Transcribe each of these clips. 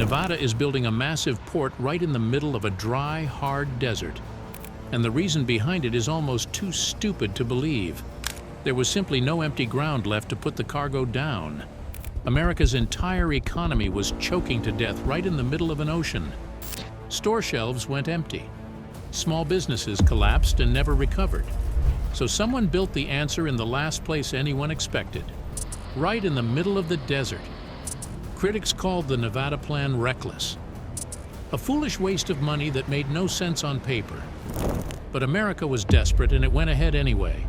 Nevada is building a massive port right in the middle of a dry, hard desert. And the reason behind it is almost too stupid to believe. There was simply no empty ground left to put the cargo down. America's entire economy was choking to death right in the middle of an ocean. Store shelves went empty. Small businesses collapsed and never recovered. So someone built the answer in the last place anyone expected, right in the middle of the desert. Critics called the Nevada plan reckless, a foolish waste of money that made no sense on paper. But America was desperate and it went ahead anyway.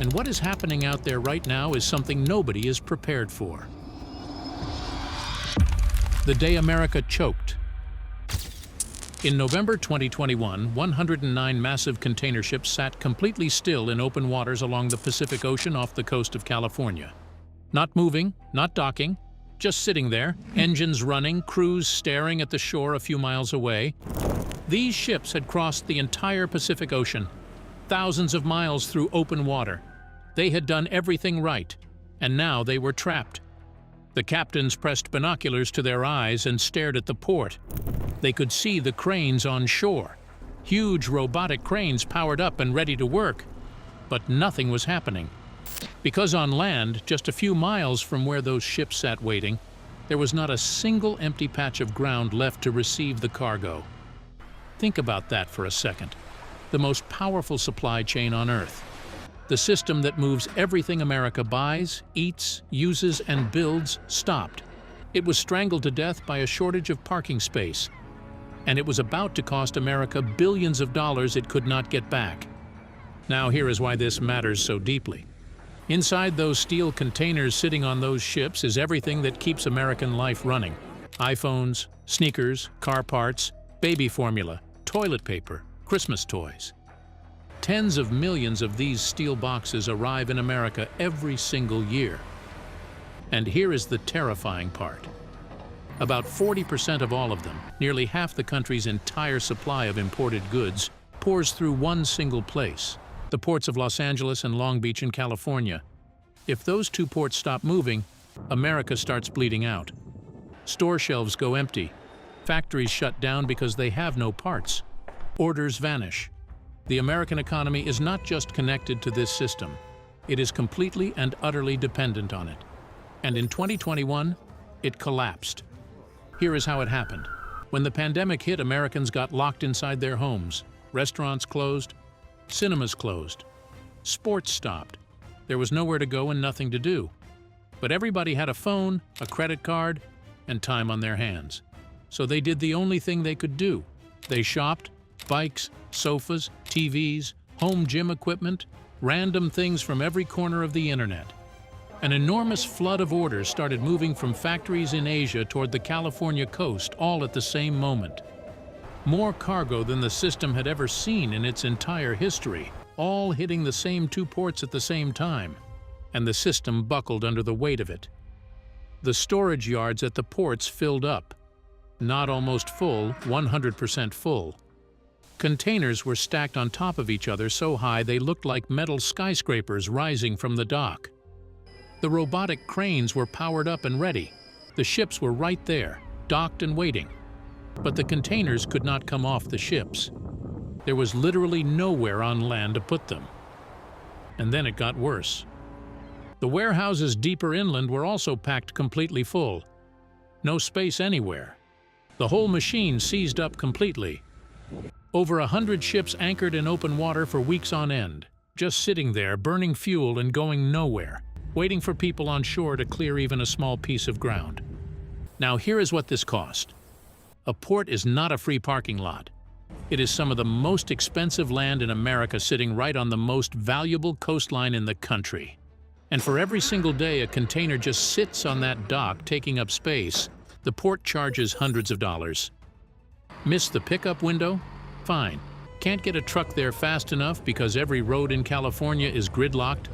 And what is happening out there right now is something nobody is prepared for. The day America choked. In November 2021, 109 massive container ships sat completely still in open waters along the Pacific Ocean off the coast of California. Not moving, not docking, just sitting there, engines running, crews staring at the shore a few miles away. These ships had crossed the entire Pacific Ocean, thousands of miles through open water. They had done everything right, and now they were trapped. The captains pressed binoculars to their eyes and stared at the port. They could see the cranes on shore, huge robotic cranes powered up and ready to work. But nothing was happening. Because on land, just a few miles from where those ships sat waiting, there was not a single empty patch of ground left to receive the cargo. Think about that for a second. The most powerful supply chain on Earth. The system that moves everything America buys, eats, uses, and builds stopped. It was strangled to death by a shortage of parking space. And it was about to cost America billions of dollars it could not get back. Now here is why this matters so deeply. Inside those steel containers sitting on those ships is everything that keeps American life running. iPhones, sneakers, car parts, baby formula, toilet paper, Christmas toys. Tens of millions of these steel boxes arrive in America every single year. And here is the terrifying part. About 40% of all of them, nearly half the country's entire supply of imported goods, pours through one single place, the ports of Los Angeles and Long Beach in California. If those two ports stop moving, America starts bleeding out. Store shelves go empty. Factories shut down because they have no parts. Orders vanish. The American economy is not just connected to this system. It is completely and utterly dependent on it. And in 2021, it collapsed. Here is how it happened. When the pandemic hit, Americans got locked inside their homes. Restaurants closed. Cinemas closed. Sports stopped. There was nowhere to go and nothing to do. But everybody had a phone, a credit card, and time on their hands. So they did the only thing they could do. They shopped bikes, sofas, TVs, home gym equipment, random things from every corner of the internet. An enormous flood of orders started moving from factories in Asia toward the California coast, all at the same moment. More cargo than the system had ever seen in its entire history, all hitting the same two ports at the same time, and the system buckled under the weight of it. The storage yards at the ports filled up. Not almost full, 100% full. Containers were stacked on top of each other so high they looked like metal skyscrapers rising from the dock. The robotic cranes were powered up and ready. The ships were right there, docked and waiting. But the containers could not come off the ships. There was literally nowhere on land to put them. And then it got worse. The warehouses deeper inland were also packed completely full. No space anywhere. The whole machine seized up completely. Over 100 ships anchored in open water for weeks on end, just sitting there, burning fuel and going nowhere, waiting for people on shore to clear even a small piece of ground. Now here is what this cost. A port is not a free parking lot. It is some of the most expensive land in America sitting right on the most valuable coastline in the country. And for every single day a container just sits on that dock taking up space, the port charges hundreds of dollars. Miss the pickup window? Fine. Can't get a truck there fast enough because every road in California is gridlocked?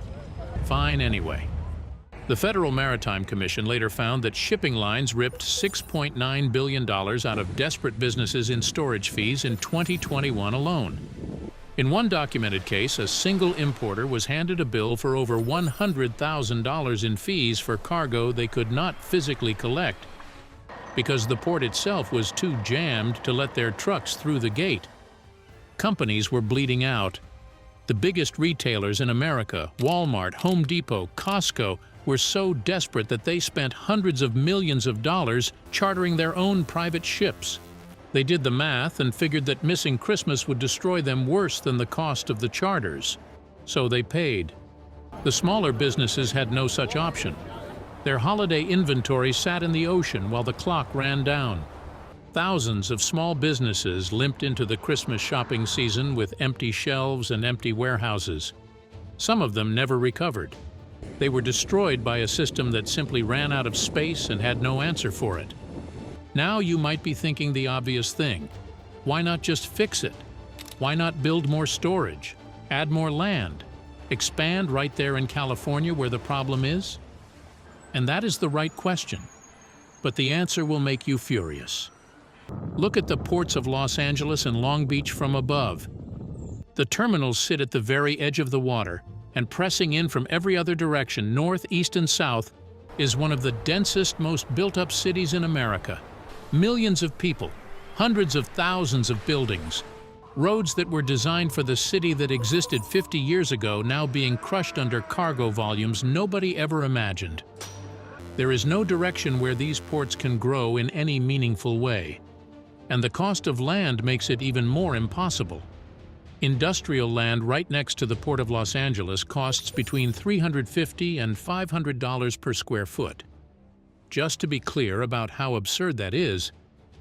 Fine anyway. The Federal Maritime Commission later found that shipping lines ripped $6.9 billion out of desperate businesses in storage fees in 2021 alone. In one documented case, a single importer was handed a bill for over $100,000 in fees for cargo they could not physically collect. because the port itself was too jammed to let their trucks through the gate. Companies were bleeding out. The biggest retailers in America, Walmart, Home Depot, Costco, were so desperate that they spent hundreds of millions of dollars chartering their own private ships. They did the math and figured that missing Christmas would destroy them worse than the cost of the charters. So they paid. The smaller businesses had no such option. Their holiday inventory sat in the ocean while the clock ran down. Thousands of small businesses limped into the Christmas shopping season with empty shelves and empty warehouses. Some of them never recovered. They were destroyed by a system that simply ran out of space and had no answer for it. Now you might be thinking the obvious thing. Why not just fix it? Why not build more storage? Add more land? Expand right there in California where the problem is? And that is the right question. But the answer will make you furious. Look at the ports of Los Angeles and Long Beach from above. The terminals sit at the very edge of the water, and pressing in from every other direction, north, east, and south, is one of the densest, most built-up cities in America. Millions of people, hundreds of thousands of buildings, roads that were designed for the city that existed 50 years ago now being crushed under cargo volumes nobody ever imagined. There is no direction where these ports can grow in any meaningful way. And the cost of land makes it even more impossible. Industrial land right next to the Port of Los Angeles costs between $350 and $500 per square foot. Just to be clear about how absurd that is,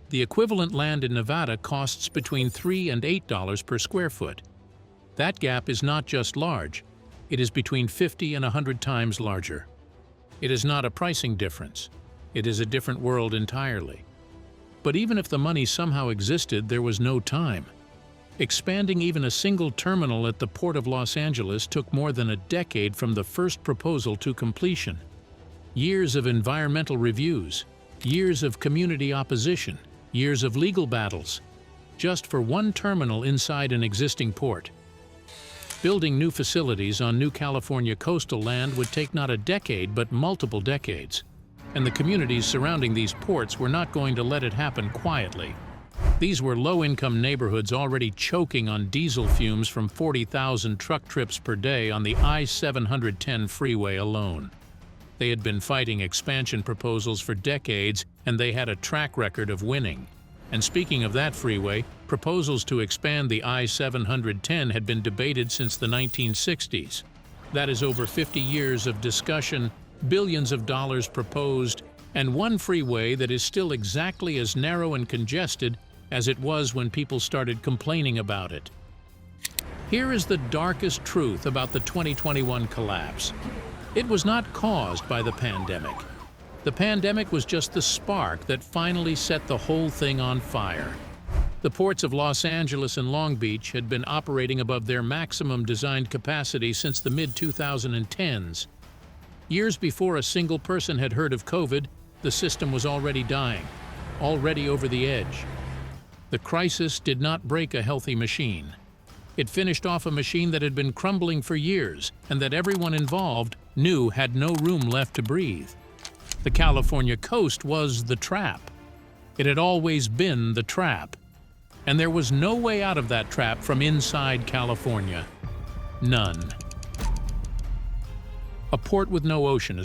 the equivalent land in Nevada costs between $3 and $8 per square foot. That gap is not just large, it is between 50 and 100 times larger. It is not a pricing difference, it is a different world entirely. But even if the money somehow existed, there was no time. Expanding even a single terminal at the Port of Los Angeles took more than a decade from the first proposal to completion. Years of environmental reviews, years of community opposition, years of legal battles, just for one terminal inside an existing port. Building new facilities on new California coastal land would take not a decade but multiple decades. And the communities surrounding these ports were not going to let it happen quietly. These were low-income neighborhoods already choking on diesel fumes from 40,000 truck trips per day on the I-710 freeway alone. They had been fighting expansion proposals for decades, and they had a track record of winning. And speaking of that freeway, proposals to expand the I-710 had been debated since the 1960s. That is over 50 years of discussion, billions of dollars proposed, and one freeway that is still exactly as narrow and congested as it was when people started complaining about it. Here is the darkest truth about the 2021 collapse. It was not caused by the pandemic. The pandemic was just the spark that finally set the whole thing on fire. The ports of Los Angeles and Long Beach had been operating above their maximum designed capacity since the mid-2010s. Years before a single person had heard of COVID, the system was already dying, already over the edge. The crisis did not break a healthy machine. It finished off a machine that had been crumbling for years and that everyone involved knew had no room left to breathe. The California coast was the trap. It had always been the trap. And there was no way out of that trap from inside California. None. A port with no ocean.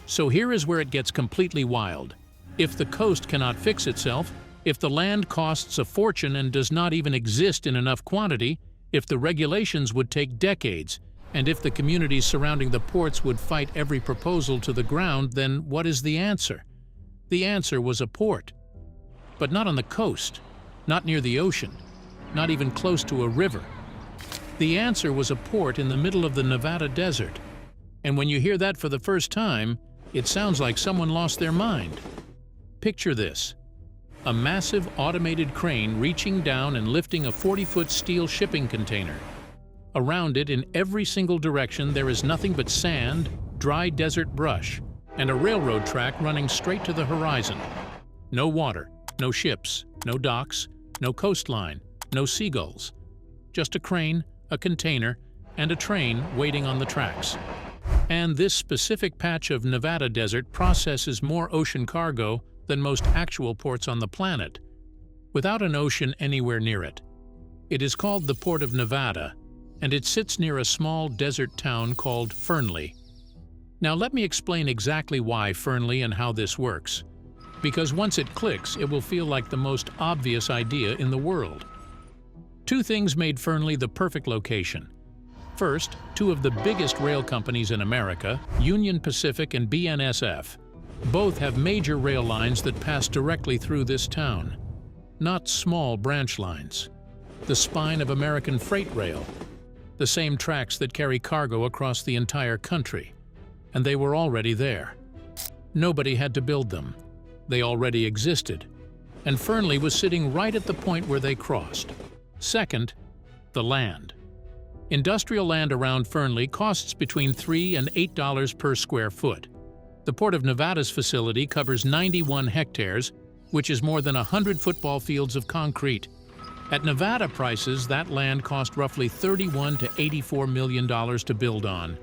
So here is where it gets completely wild. If the coast cannot fix itself, if the land costs a fortune and does not even exist in enough quantity, if the regulations would take decades, and if the communities surrounding the ports would fight every proposal to the ground, then what is the answer? The answer was a port. But not on the coast, not near the ocean, not even close to a river. The answer was a port in the middle of the Nevada desert. And when you hear that for the first time, it sounds like someone lost their mind. Picture this. A massive automated crane reaching down and lifting a 40-foot steel shipping container. Around it, in every single direction, there is nothing but sand, dry desert brush, and a railroad track running straight to the horizon. No water, no ships, no docks, no coastline, no seagulls. Just a crane, a container, and a train waiting on the tracks. And this specific patch of Nevada desert processes more ocean cargo than most actual ports on the planet, without an ocean anywhere near it. It is called the Port of Nevada, and it sits near a small desert town called Fernley. Now let me explain exactly why Fernley and how this works, because once it clicks, it will feel like the most obvious idea in the world. Two things made Fernley the perfect location. First, two of the biggest rail companies in America, Union Pacific and BNSF, both have major rail lines that pass directly through this town. Not small branch lines. The spine of American freight rail. The same tracks that carry cargo across the entire country. And they were already there. Nobody had to build them. They already existed. And Fernley was sitting right at the point where they crossed. Second, the land. Industrial land around Fernley costs between $3 and $8 per square foot. The Port of Nevada's facility covers 91 hectares, which is more than 100 football fields of concrete. At Nevada prices, that land cost roughly $31 to $84 million to build on.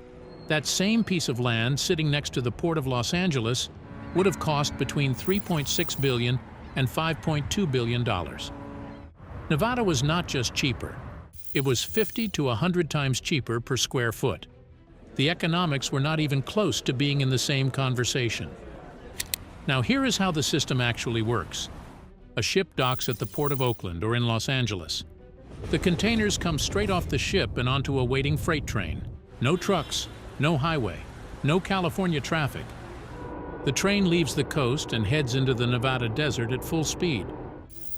That same piece of land sitting next to the Port of Los Angeles would have cost between $3.6 billion and $5.2 billion. Nevada was not just cheaper. It was 50 to 100 times cheaper per square foot. The economics were not even close to being in the same conversation. Now here is how the system actually works. A ship docks at the Port of Oakland or in Los Angeles. The containers come straight off the ship and onto a waiting freight train. No trucks, no highway, no California traffic. The train leaves the coast and heads into the Nevada desert at full speed.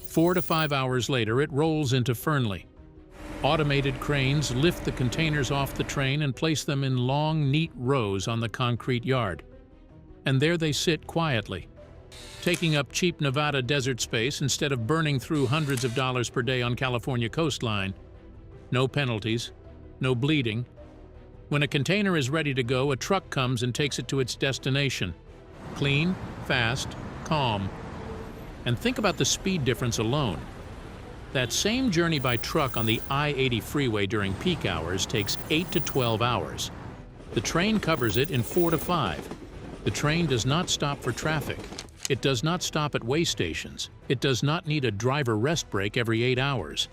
4 to 5 hours later, it rolls into Fernley. Automated cranes lift the containers off the train and place them in long, neat rows on the concrete yard. And there they sit quietly, taking up cheap Nevada desert space instead of burning through hundreds of dollars per day on California coastline. No penalties, no bleeding. When a container is ready to go, a truck comes and takes it to its destination. Clean, fast, calm. And think about the speed difference alone. That same journey by truck on the I-80 freeway during peak hours takes 8 to 12 hours. The train covers it in 4 to 5. The train does not stop for traffic. It does not stop at way stations. It does not need a driver rest break every 8 hours.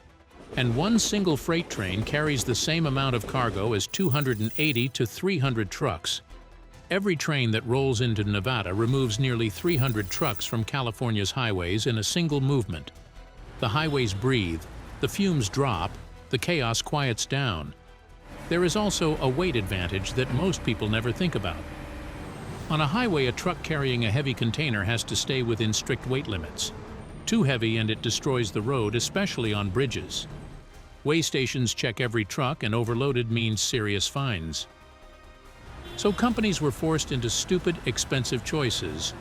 And one single freight train carries the same amount of cargo as 280 to 300 trucks. Every train that rolls into Nevada removes nearly 300 trucks from California's highways in a single movement. The highways breathe, the fumes drop, the chaos quiets down. There is also a weight advantage that most people never think about. On a highway, a truck carrying a heavy container has to stay within strict weight limits. Too heavy and it destroys the road, especially on bridges. Way stations check every truck, and overloaded means serious fines. So companies were forced into stupid, expensive choices.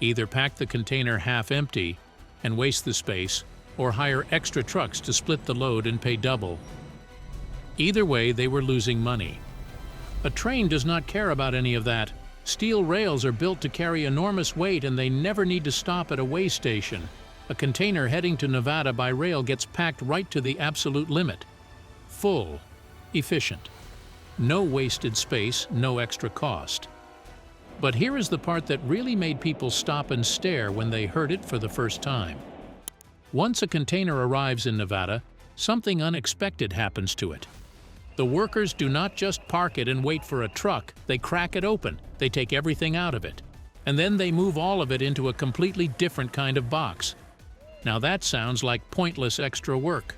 Either pack the container half empty and waste the space, or hire extra trucks to split the load and pay double. Either way, they were losing money. A train does not care about any of that. Steel rails are built to carry enormous weight, and they never need to stop at a way station. A container heading to Nevada by rail gets packed right to the absolute limit. Full, efficient. No wasted space, no extra cost. But here is the part that really made people stop and stare when they heard it for the first time. Once a container arrives in Nevada, something unexpected happens to it. The workers do not just park it and wait for a truck, they crack it open, they take everything out of it, and then they move all of it into a completely different kind of box. Now that sounds like pointless extra work.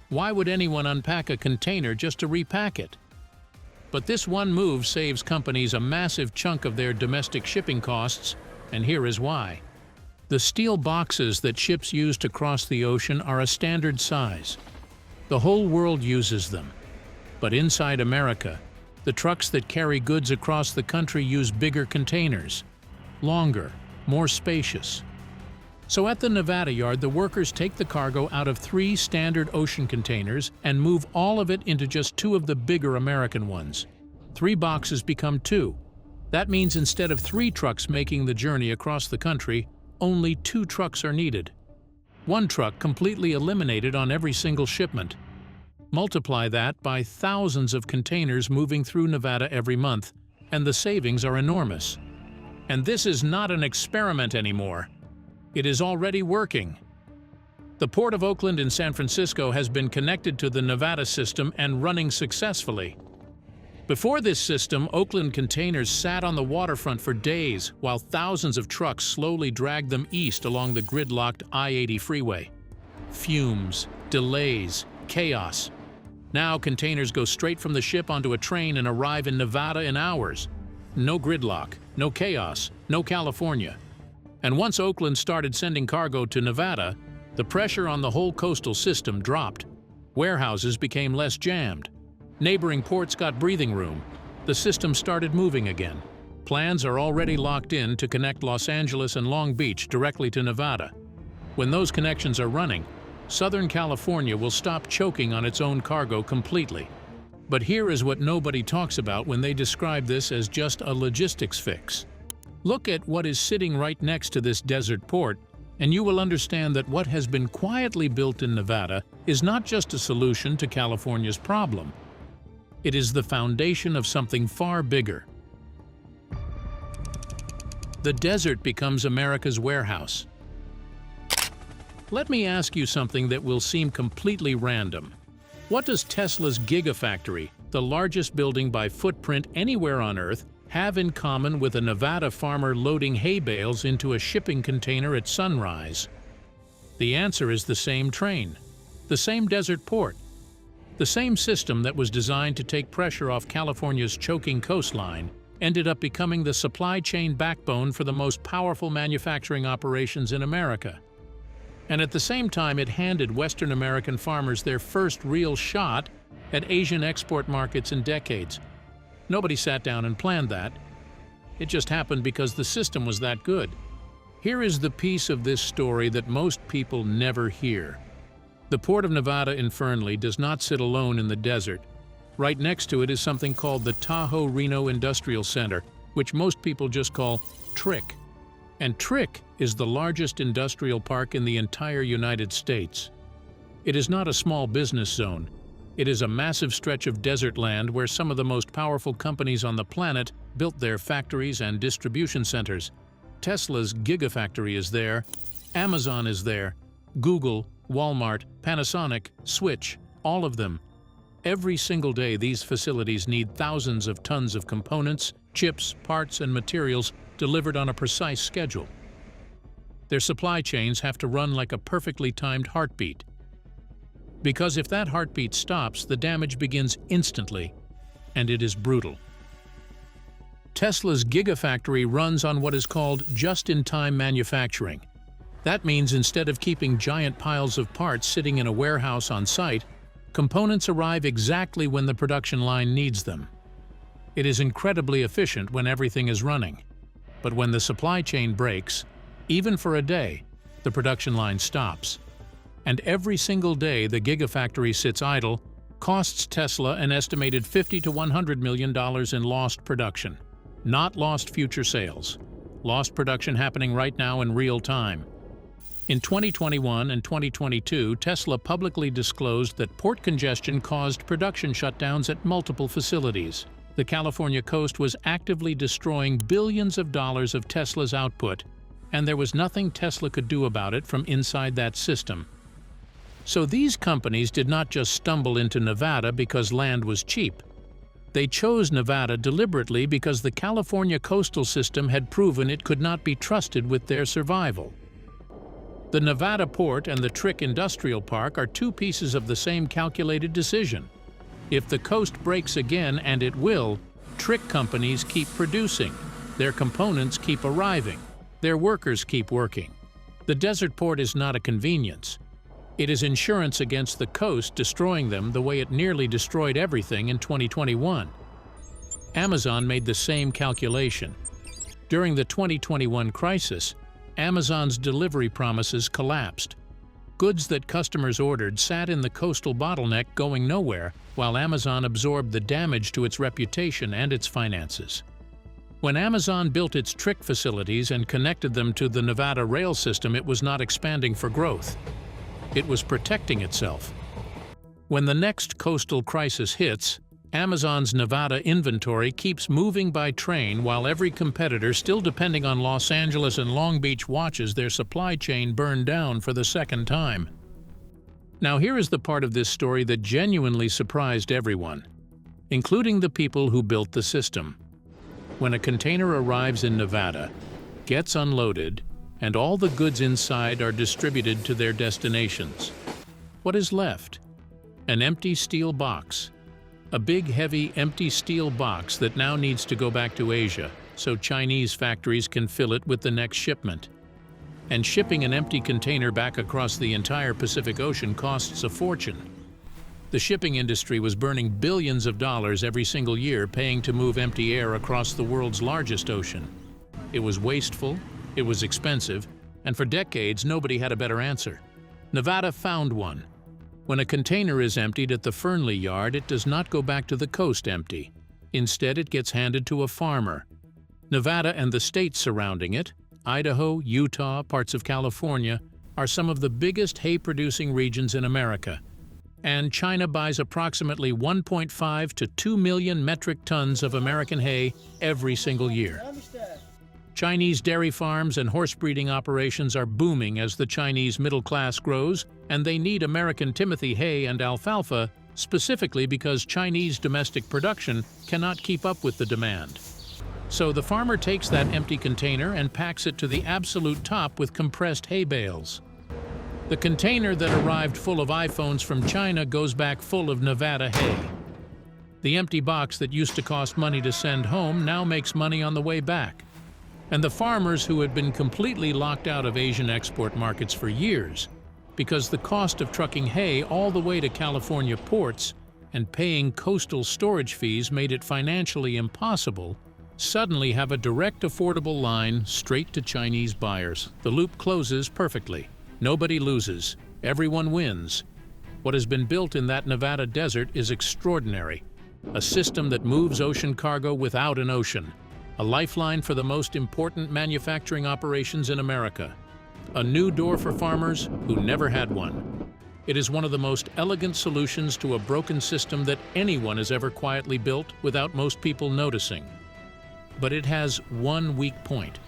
Why would anyone unpack a container just to repack it? But this one move saves companies a massive chunk of their domestic shipping costs, and here is why. The steel boxes that ships use to cross the ocean are a standard size. The whole world uses them. But inside America, the trucks that carry goods across the country use bigger containers, longer, more spacious. So at the Nevada yard, the workers take the cargo out of 3 standard ocean containers and move all of it into just 2 of the bigger American ones. 3 boxes become 2. That means instead of 3 trucks making the journey across the country, only 2 trucks are needed. 1 truck completely eliminated on every single shipment. Multiply that by thousands of containers moving through Nevada every month, and the savings are enormous. And this is not an experiment anymore. It is already working. The Port of Oakland in San Francisco has been connected to the Nevada system and running successfully. Before this system, Oakland containers sat on the waterfront for days while thousands of trucks slowly dragged them east along the gridlocked I-80 freeway. Fumes, delays, chaos. Now containers go straight from the ship onto a train and arrive in Nevada in hours. No gridlock, no chaos, no California. And once Oakland started sending cargo to Nevada, the pressure on the whole coastal system dropped. Warehouses became less jammed. Neighboring ports got breathing room. The system started moving again. Plans are already locked in to connect Los Angeles and Long Beach directly to Nevada. When those connections are running, Southern California will stop choking on its own cargo completely. But here is what nobody talks about when they describe this as just a logistics fix. Look at what is sitting right next to this desert port, and you will understand that what has been quietly built in Nevada is not just a solution to California's problem. It is the foundation of something far bigger. The desert becomes America's warehouse. Let me ask you something that will seem completely random. What does Tesla's Gigafactory, the largest building by footprint anywhere on Earth, have in common with a Nevada farmer loading hay bales into a shipping container at sunrise? The answer is the same train, the same desert port, the same system that was designed to take pressure off California's choking coastline ended up becoming the supply chain backbone for the most powerful manufacturing operations in America. And at the same time, it handed Western American farmers their first real shot at Asian export markets in decades. Nobody sat down and planned that. It just happened because the system was that good. Here is the piece of this story that most people never hear. The Port of Nevada in Fernley does not sit alone in the desert. Right next to it is something called the Tahoe-Reno Industrial Center, which most people just call TRIC. And TRIC is the largest industrial park in the entire United States. It is not a small business zone. It is a massive stretch of desert land where some of the most powerful companies on the planet built their factories and distribution centers. Tesla's Gigafactory is there, Amazon is there, Google, Walmart, Panasonic, Switch, all of them. Every single day these facilities need thousands of tons of components, chips, parts, and materials delivered on a precise schedule. Their supply chains have to run like a perfectly timed heartbeat. Because if that heartbeat stops, the damage begins instantly, and it is brutal. Tesla's Gigafactory runs on what is called just-in-time manufacturing. That means instead of keeping giant piles of parts sitting in a warehouse on site, components arrive exactly when the production line needs them. It is incredibly efficient when everything is running. But when the supply chain breaks, even for a day, the production line stops. And every single day the Gigafactory sits idle costs Tesla an estimated $50 to $100 million in lost production. Not lost future sales. Lost production happening right now in real time. In 2021 and 2022, Tesla publicly disclosed that port congestion caused production shutdowns at multiple facilities. The California coast was actively destroying billions of dollars of Tesla's output, and there was nothing Tesla could do about it from inside that system. So these companies did not just stumble into Nevada because land was cheap. They chose Nevada deliberately because the California coastal system had proven it could not be trusted with their survival. The Nevada port and the TRIC Industrial Park are two pieces of the same calculated decision. If the coast breaks again, and it will, TRIC companies keep producing, their components keep arriving, their workers keep working. The desert port is not a convenience. It is insurance against the coast destroying them the way it nearly destroyed everything in 2021. Amazon made the same calculation. During the 2021 crisis, Amazon's delivery promises collapsed. Goods that customers ordered sat in the coastal bottleneck going nowhere, while Amazon absorbed the damage to its reputation and its finances. When Amazon built its TRIC facilities and connected them to the Nevada rail system, it was not expanding for growth. It was protecting itself. When the next coastal crisis hits, Amazon's Nevada inventory keeps moving by train while every competitor still depending on Los Angeles and Long Beach watches their supply chain burn down for the second time. Now here is the part of this story that genuinely surprised everyone, including the people who built the system. When a container arrives in Nevada, gets unloaded, and all the goods inside are distributed to their destinations, what is left? An empty steel box. A big, heavy, empty steel box that now needs to go back to Asia, so Chinese factories can fill it with the next shipment. And shipping an empty container back across the entire Pacific Ocean costs a fortune. The shipping industry was burning billions of dollars every single year paying to move empty air across the world's largest ocean. It was wasteful, it was expensive, and for decades nobody had a better answer. Nevada found one. When a container is emptied at the Fernley yard, it does not go back to the coast empty. Instead, it gets handed to a farmer. Nevada and the states surrounding it, Idaho, Utah, parts of California, are some of the biggest hay-producing regions in America. And China buys approximately 1.5 to 2 million metric tons of American hay every single year. Chinese dairy farms and horse breeding operations are booming as the Chinese middle class grows, and they need American Timothy hay and alfalfa specifically because Chinese domestic production cannot keep up with the demand. So the farmer takes that empty container and packs it to the absolute top with compressed hay bales. The container that arrived full of iPhones from China goes back full of Nevada hay. The empty box that used to cost money to send home now makes money on the way back. And the farmers who had been completely locked out of Asian export markets for years, because the cost of trucking hay all the way to California ports and paying coastal storage fees made it financially impossible, suddenly have a direct affordable line straight to Chinese buyers. The loop closes perfectly. Nobody loses. Everyone wins. What has been built in that Nevada desert is extraordinary. A system that moves ocean cargo without an ocean. A lifeline for the most important manufacturing operations in America. A new door for farmers who never had one. It is one of the most elegant solutions to a broken system that anyone has ever quietly built without most people noticing. But it has one weak point.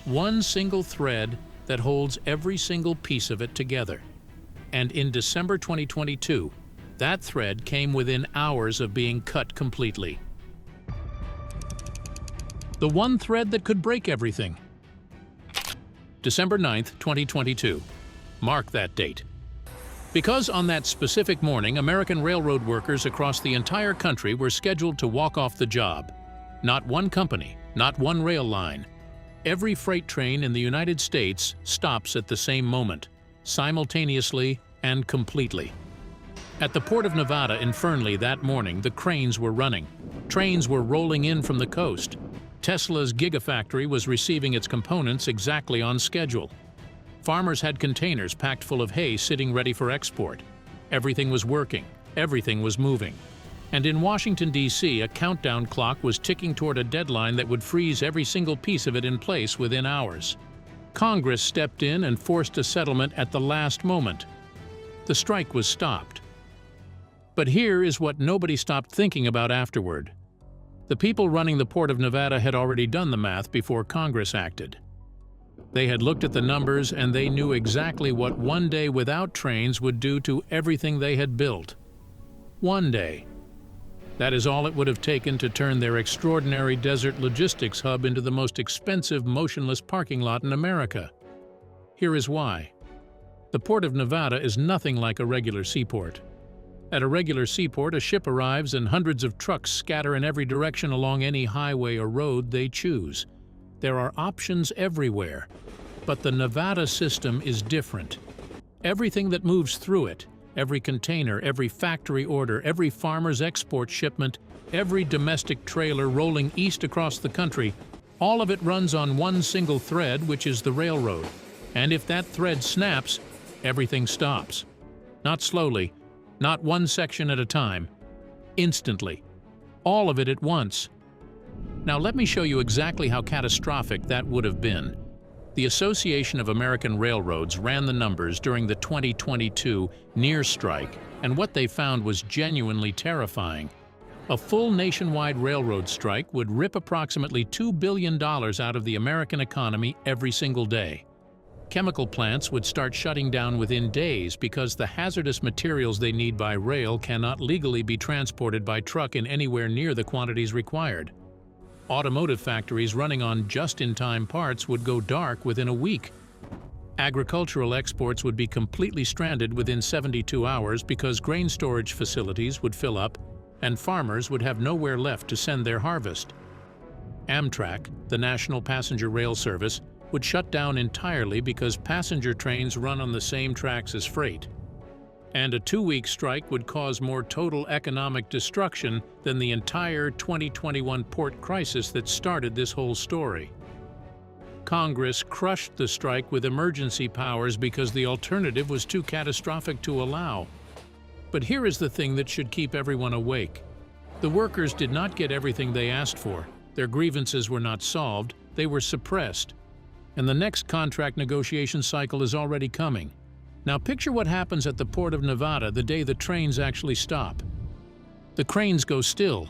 One single thread that holds every single piece of it together. And in December 2022, that thread came within hours of being cut completely. The one thread that could break everything. December 9th, 2022. Mark that date. Because on that specific morning, American railroad workers across the entire country were scheduled to walk off the job. Not one company, not one rail line. Every freight train in the United States stops at the same moment, simultaneously and completely. At the Port of Nevada in Fernley that morning, the cranes were running. Trains were rolling in from the coast. Tesla's Gigafactory was receiving its components exactly on schedule. Farmers had containers packed full of hay sitting ready for export. Everything was working. Everything was moving. And in Washington, D.C., a countdown clock was ticking toward a deadline that would freeze every single piece of it in place within hours. Congress stepped in and forced a settlement at the last moment. The strike was stopped. But here is what nobody stopped thinking about afterward. The people running the Port of Nevada had already done the math before Congress acted. They had looked at the numbers and they knew exactly what one day without trains would do to everything they had built. One day. That is all it would have taken to turn their extraordinary desert logistics hub into the most expensive motionless parking lot in America. Here is why. The Port of Nevada is nothing like a regular seaport. At a regular seaport, a ship arrives and hundreds of trucks scatter in every direction along any highway or road they choose. There are options everywhere. But the Nevada system is different. Everything that moves through it, every container, every factory order, every farmer's export shipment, every domestic trailer rolling east across the country, all of it runs on one single thread, which is the railroad. And if that thread snaps, everything stops. Not slowly, not one section at a time. Instantly. All of it at once. Now let me show you exactly how catastrophic that would have been. The Association of American Railroads ran the numbers during the 2022 near strike, and what they found was genuinely terrifying. A full nationwide railroad strike would rip approximately $2 billion out of the American economy every single day. Chemical plants would start shutting down within days because the hazardous materials they need by rail cannot legally be transported by truck in anywhere near the quantities required. Automotive factories running on just-in-time parts would go dark within a week. Agricultural exports would be completely stranded within 72 hours because grain storage facilities would fill up and farmers would have nowhere left to send their harvest. Amtrak, the national passenger rail service, would shut down entirely because passenger trains run on the same tracks as freight. And a 2-week strike would cause more total economic destruction than the entire 2021 port crisis that started this whole story. Congress crushed the strike with emergency powers because the alternative was too catastrophic to allow. But here is the thing that should keep everyone awake. The workers did not get everything they asked for. Their grievances were not solved, they were suppressed. And the next contract negotiation cycle is already coming. Now picture what happens at the Port of Nevada the day the trains actually stop. The cranes go still.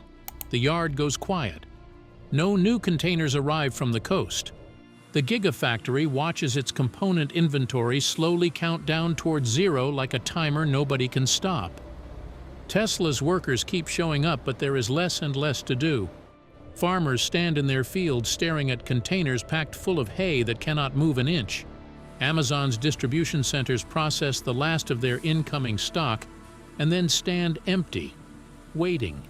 The yard goes quiet. No new containers arrive from the coast. The Gigafactory watches its component inventory slowly count down towards zero like a timer nobody can stop. Tesla's workers keep showing up, but there is less and less to do. Farmers stand in their fields staring at containers packed full of hay that cannot move an inch. Amazon's distribution centers process the last of their incoming stock and then stand empty, waiting.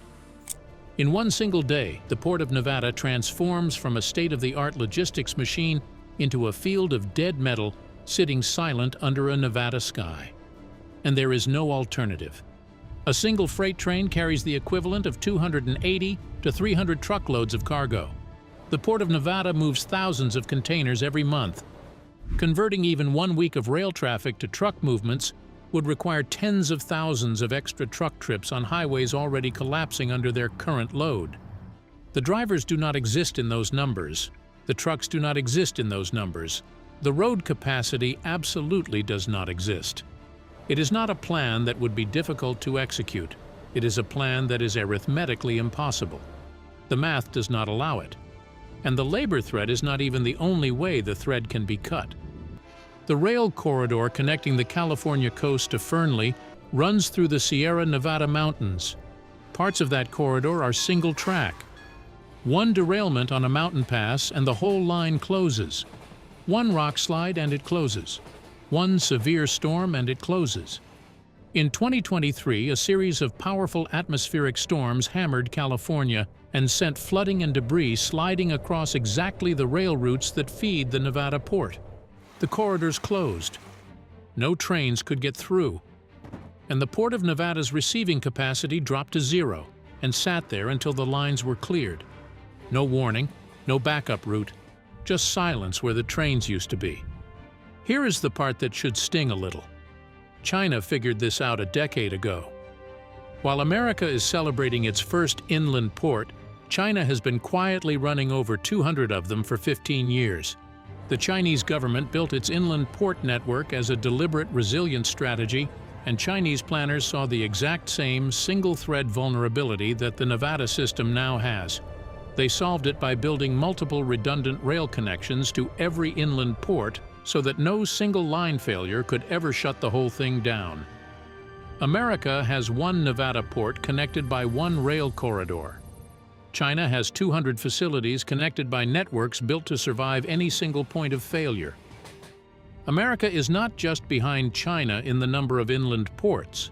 In one single day, the Port of Nevada transforms from a state-of-the-art logistics machine into a field of dead metal sitting silent under a Nevada sky. And there is no alternative. A single freight train carries the equivalent of 280 to 300 truckloads of cargo. The Port of Nevada moves thousands of containers every month. Converting even 1 week of rail traffic to truck movements would require tens of thousands of extra truck trips on highways already collapsing under their current load. The drivers do not exist in those numbers. The trucks do not exist in those numbers. The road capacity absolutely does not exist. It is not a plan that would be difficult to execute. It is a plan that is arithmetically impossible. The math does not allow it. And the labor thread is not even the only way the thread can be cut. The rail corridor connecting the California coast to Fernley runs through the Sierra Nevada mountains. Parts of that corridor are single track. One derailment on a mountain pass and the whole line closes. One rock slide and it closes. One severe storm and it closes. In 2023, a series of powerful atmospheric storms hammered California and sent flooding and debris sliding across exactly the rail routes that feed the Nevada port. The corridors closed. No trains could get through. And the Port of Nevada's receiving capacity dropped to zero and sat there until the lines were cleared. No warning, no backup route, just silence where the trains used to be. Here is the part that should sting a little. China figured this out a decade ago. While America is celebrating its first inland port, China has been quietly running over 200 of them for 15 years. The Chinese government built its inland port network as a deliberate resilience strategy, and Chinese planners saw the exact same single-thread vulnerability that the Nevada system now has. They solved it by building multiple redundant rail connections to every inland port so that no single line failure could ever shut the whole thing down. America has one Nevada port connected by one rail corridor. China has 200 facilities connected by networks built to survive any single point of failure. America is not just behind China in the number of inland ports.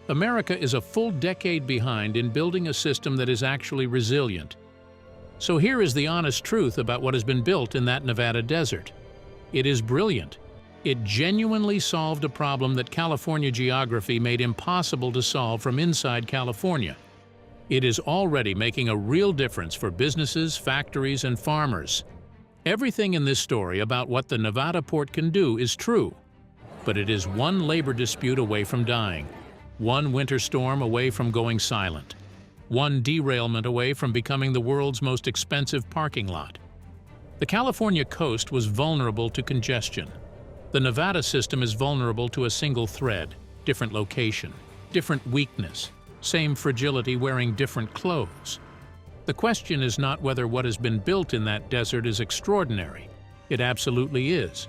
America is a full decade behind in building a system that is actually resilient. So here is the honest truth about what has been built in that Nevada desert. It is brilliant. It genuinely solved a problem that California geography made impossible to solve from inside California. It is already making a real difference for businesses, factories, and farmers. Everything in this story about what the Nevada port can do is true, but it is one labor dispute away from dying, one winter storm away from going silent, one derailment away from becoming the world's most expensive parking lot. The California coast was vulnerable to congestion. The Nevada system is vulnerable to a single thread, different location, different weakness. same fragility wearing different clothes. The question is not whether what has been built in that desert is extraordinary. It absolutely is.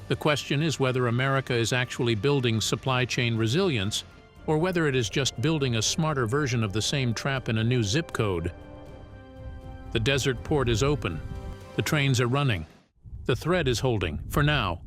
The question is whether America is actually building supply chain resilience, or whether it is just building a smarter version of the same trap in a new zip code. The desert port is open. The trains are running. The thread is holding, for now.